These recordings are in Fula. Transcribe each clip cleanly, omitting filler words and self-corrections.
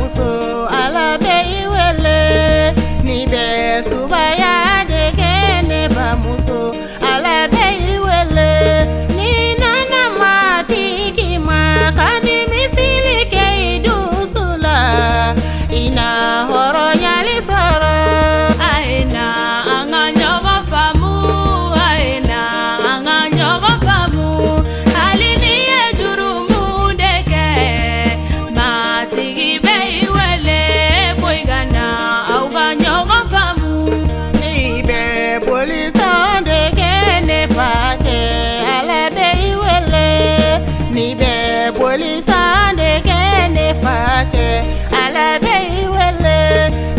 muso alabe iwele nibe subaya de kene ba muso alabe iwele ni nana matiki makani misili ke idusula ina horo yali soro aina anganyo famu aina anganyo famu alini ejurumu deke matigi beiwele boigana auganyo famu nibe polisan de kene fake alabe iwele nibe polisan de kene fake alabe iwele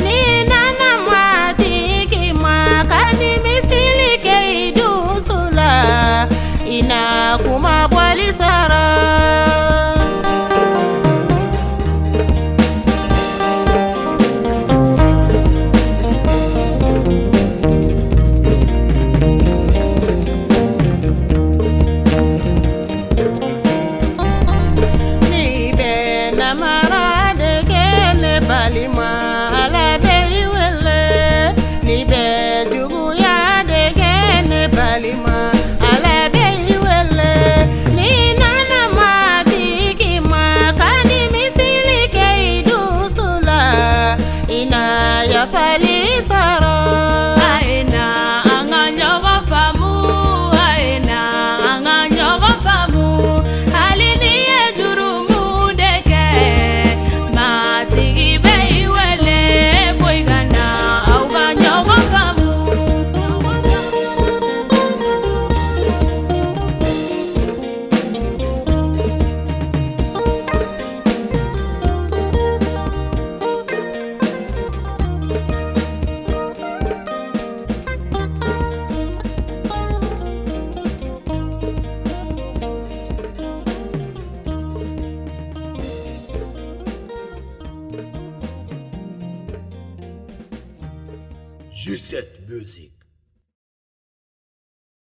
ni nana matiki makani misili ke idusula ina kuma polisara nibe namara de kene balima alabe iwele nibe juguya de kene balima alabe iwele ni nana matiki makani misili ke idusula ina ya palisaro aina anganyo famu aina anganyo famu alini ejurumu deke matigi beiwele boigana auganyo famu Juste music.